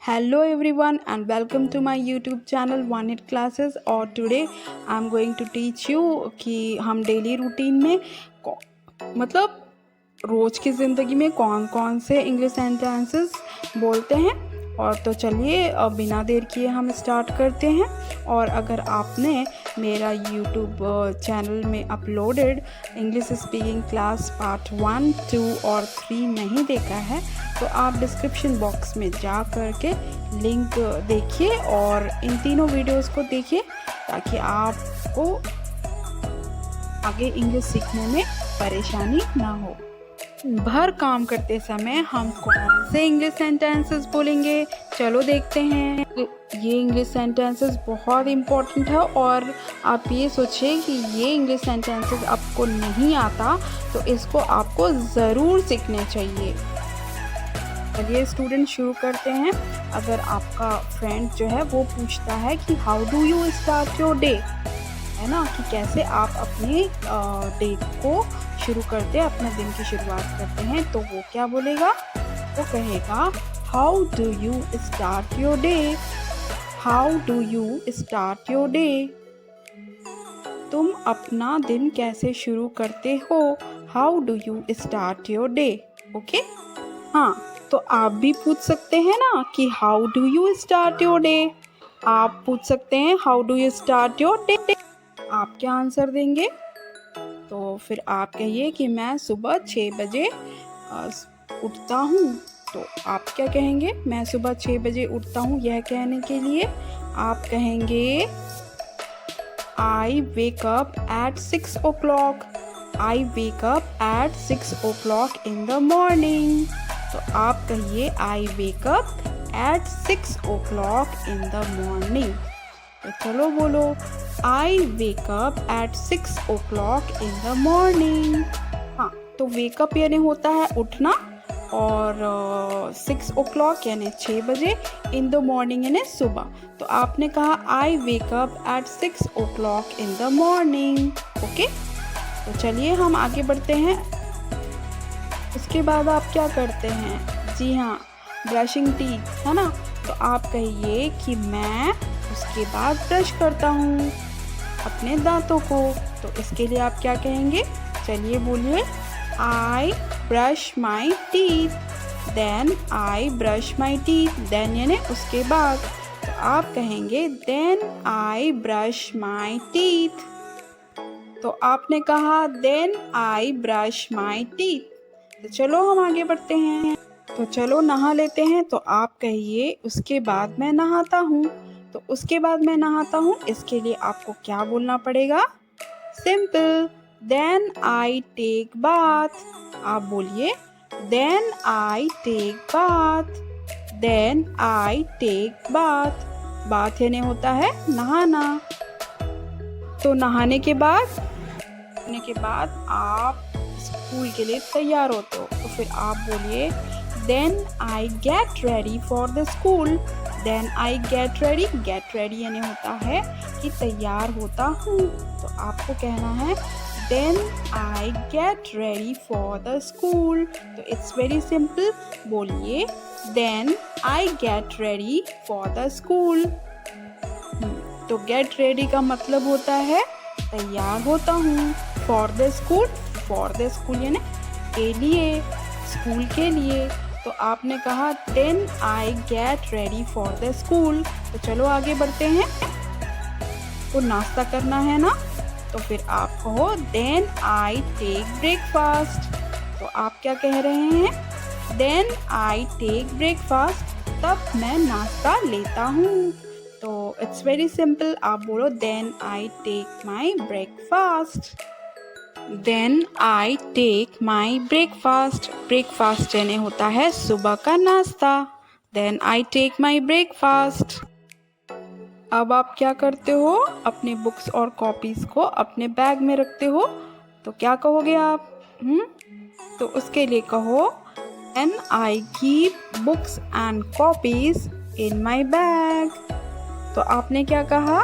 Hello everyone and welcome to my YouTube channel One It Classes और today I'm going to teach you कि हम daily routine में मतलब रोज़ की ज़िंदगी में कौन कौन से इंग्लिश सेंटेंसेस बोलते हैं। और तो चलिए बिना देर किए हम स्टार्ट करते हैं। और अगर आपने मेरा YouTube चैनल में uploaded English speaking class part 1, 2 और 3 नहीं देखा है तो आप डिस्क्रिप्शन बॉक्स में जा कर के लिंक देखिए और इन तीनों वीडियोस को देखिए ताकि आपको आगे इंग्लिश सीखने में परेशानी ना हो। भर काम करते समय हम कौन से इंग्लिश सेंटेंसेस बोलेंगे, चलो देखते हैं। ये इंग्लिश सेंटेंसेस बहुत इम्पोर्टेंट है और आप ये सोचिए कि ये इंग्लिश सेंटेंसेस आपको नहीं आता तो इसको आपको ज़रूर सीखने चाहिए। चलिए स्टूडेंट शुरू करते हैं। अगर आपका फ्रेंड जो है वो पूछता है कि how do you start your day, है ना, कि कैसे आप अपने डे को शुरू करते हैं, अपने दिन की शुरुआत करते हैं, तो वो क्या बोलेगा? वो कहेगा how do you start your day, how do you start your day. तुम अपना दिन कैसे शुरू करते हो, how do you start your day. Okay, हाँ, तो आप भी पूछ सकते हैं ना कि how do you start your day. आप पूछ सकते हैं how do you start your day. आप क्या आंसर देंगे? तो फिर आप कहिए कि मैं सुबह 6 बजे उठता हूँ। तो आप क्या कहेंगे? मैं सुबह 6 बजे उठता हूँ। यह कहने के लिए आप कहेंगे I wake up at 6 o'clock। I wake up at 6 o'clock in the morning. तो आप कहिए I wake up at 6 o'clock in the morning. तो चलो बोलो I wake up at 6 o'clock in the morning. हाँ, तो वेकअप यानी होता है उठना और 6 o'clock यानी 6 बजे, इन द मॉर्निंग यानी सुबह। तो आपने कहा I wake up at 6 o'clock in the morning. Okay, तो चलिए हम आगे बढ़ते हैं। उसके बाद आप क्या करते हैं? जी हाँ, ब्रशिंग टीथ, है ना। तो आप कहिए कि मैं उसके बाद ब्रश करता हूँ अपने दांतों को। तो इसके लिए आप क्या कहेंगे? चलिए बोलिए I brush my teeth, then I brush my teeth. Then यानी उसके बाद। तो आप कहेंगे then I brush my teeth. तो आपने कहा then I brush my teeth. तो चलो हम आगे बढ़ते हैं। तो चलो नहा लेते हैं। तो आप कहिए उसके बाद मैं नहाता हूँ। तो उसके बाद मैं नहाता हूँ, इसके लिए आपको क्या बोलना पड़ेगा? Simple, then I take bath. आप बोलिए then I take bath, then I take bath. Bath यानी होता है नहाना। तो नहाने के बाद आप स्कूल के लिए तैयार होते हो। तो फिर आप बोलिए then I get ready for the school. Then I get ready, get ready यानी होता है कि तैयार होता हूँ। तो आपको कहना है then I get ready for the school. तो इट्स वेरी सिंपल, बोलिए then I get ready for the school. तो गेट रेडी का मतलब होता है तैयार होता हूँ। फॉर द स्कूल यानी के लिए, स्कूल के लिए। तो आपने कहा then I get ready for the school. तो चलो आगे बढ़ते हैं। तो नाश्ता करना है ना, तो फिर आप कहो देन आई टेक ब्रेकफास्ट। तो आप क्या कह रहे हैं? देन आई टेक ब्रेकफास्ट, तब मैं नाश्ता लेता हूँ। तो इट्स वेरी सिंपल, आप बोलो then I take my breakfast. Then I take my breakfast. Breakfast यानी होता है सुबह का नाश्ता। Then I take my breakfast. अब आप क्या करते हो? अपने बुक्स और कॉपीज़ को अपने बैग में रखते हो। तो क्या कहोगे आप? तो उसके लिए कहो then I keep books and copies in my bag. तो आपने क्या कहा?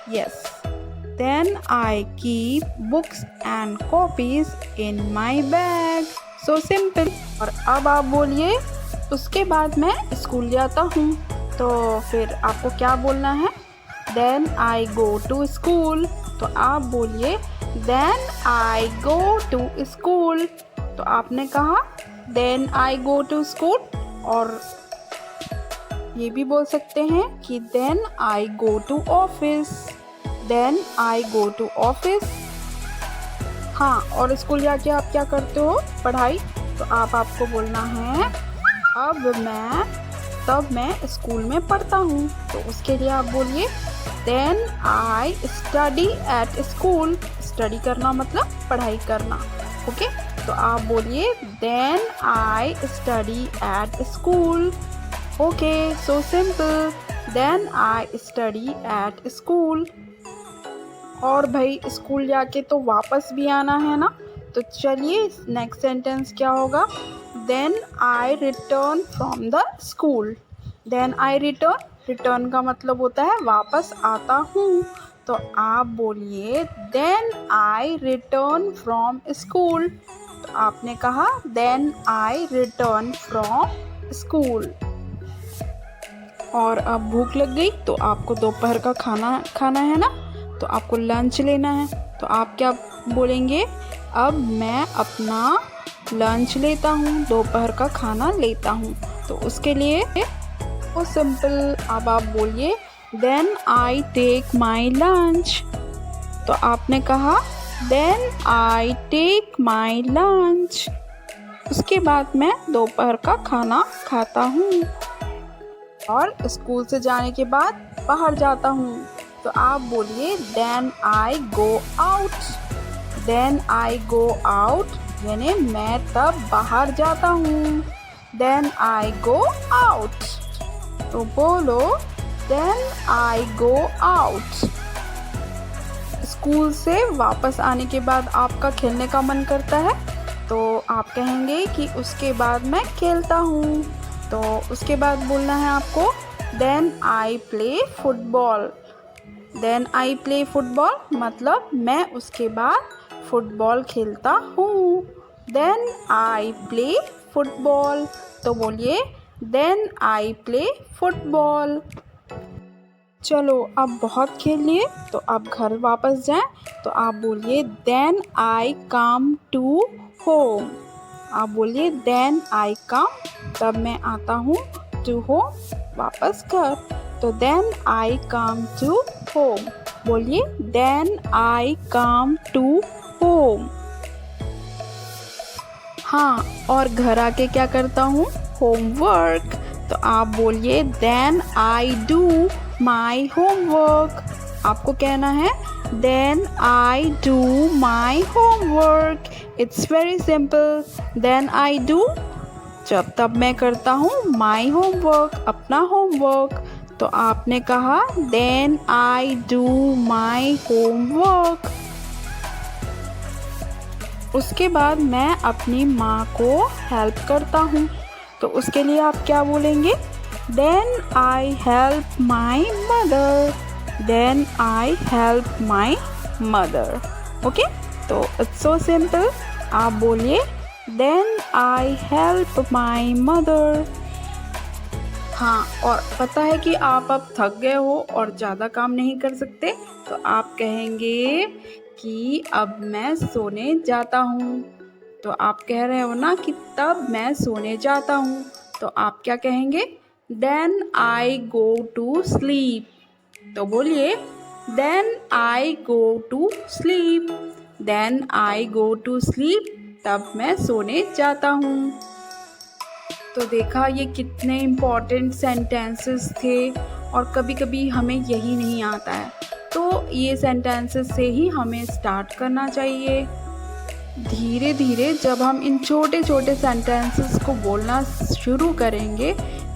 Yes, then I keep books and copies in my bag. So simple. और अब आप बोलिए उसके बाद मैं स्कूल जाता हूँ। तो फिर आपको क्या बोलना है? Then I go to school. तो आप बोलिए then I go to school. तो आपने कहा then I go to school. और ये भी बोल सकते हैं कि then I go to office. Then I go to office. हाँ, और स्कूल जाके आप क्या करते हो? पढ़ाई। तो आपको बोलना है तब मैं स्कूल में पढ़ता हूँ। तो उसके लिए आप बोलिए then I study at school. Study करना मतलब पढ़ाई करना। ओके, तो आप बोलिए then I study at school. Okay, so simple. Then I study at school. और भाई स्कूल जाके तो वापस भी आना है ना, तो चलिए नेक्स्ट सेंटेंस क्या होगा? Then I return from the school. Then I return का मतलब होता है वापस आता हूँ। तो आप बोलिए then I return from school. तो आपने कहा then I return from school. और अब भूख लग गई तो आपको दोपहर का खाना है ना, तो आपको लंच लेना है। तो आप क्या बोलेंगे? अब मैं अपना लंच लेता हूँ, दोपहर का खाना लेता हूँ। तो उसके लिए वो सिंपल, अब आप बोलिए then I take my lunch. तो आपने कहा then I take my lunch. उसके बाद मैं दोपहर का खाना खाता हूँ। और स्कूल से जाने के बाद बाहर जाता हूँ। तो आप बोलिए then I go out. Then I go out यानी मैं तब बाहर जाता हूँ। Then I go out. तो बोलो then I go out. School से वापस आने के बाद आपका खेलने का मन करता है, तो आप कहेंगे कि उसके बाद मैं खेलता हूँ। तो उसके बाद बोलना है आपको then I play football. Then I play football मतलब मैं उसके बाद फुटबॉल खेलता हूँ। Then I play football. तो बोलिए देन आई प्ले फुटबॉल। चलो अब बहुत खेल लिए, तो अब घर वापस जाएं। तो आप बोलिए then I come to home. आप बोलिए देन आई कम, तब मैं आता हूँ, टू होम वापस घर। तो then I come to home. बोलिए then I come to home. हाँ, और घर आके क्या करता हूँ? होमवर्क। तो आप बोलिए then I do my homework. आपको कहना है then I do my homework. It's very simple. Then I do तब मैं करता हूँ माई होमवर्क, अपना होमवर्क। तो आपने कहा then I do my homework. उसके बाद मैं अपनी माँ को हेल्प करता हूँ। तो उसके लिए आप क्या बोलेंगे? Then I help my mother. Then I help my mother. Okay, तो इट्स सो सिंपल। आप बोलिए then I help my mother. हाँ, और पता है कि आप अब थक गए हो और ज़्यादा काम नहीं कर सकते, तो आप कहेंगे कि अब मैं सोने जाता हूँ। तो आप कह रहे हो ना कि तब मैं सोने जाता हूँ, तो आप क्या कहेंगे? Then I go to sleep. तो बोलिए then I go to sleep. Then I go to sleep, तब मैं सोने जाता हूँ। तो देखा ये कितने इम्पॉर्टेंट सेंटेंसेस थे, और कभी कभी हमें यही नहीं आता है, तो ये सेंटेंसेस से ही हमें स्टार्ट करना चाहिए। धीरे धीरे जब हम इन छोटे छोटे सेंटेंसेस को बोलना शुरू करेंगे,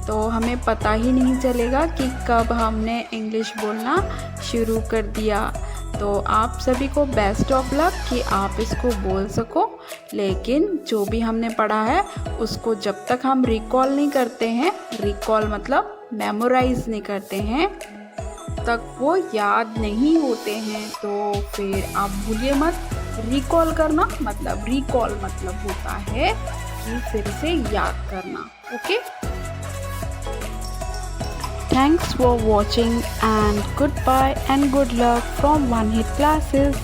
तो हमें पता ही नहीं चलेगा कि कब हमने इंग्लिश बोलना शुरू कर दिया। तो आप सभी को बेस्ट ऑफ लक कि आप इसको बोल सको। लेकिन जो भी हमने पढ़ा है उसको जब तक हम रिकॉल नहीं करते हैं, रिकॉल मतलब मेमोराइज नहीं करते हैं, तक वो याद नहीं होते हैं। तो फिर आप भूलिए मत, रिकॉल करना मतलब होता है कि फिर से याद करना। Okay, thanks for watching and good bye and good luck from one hit classes.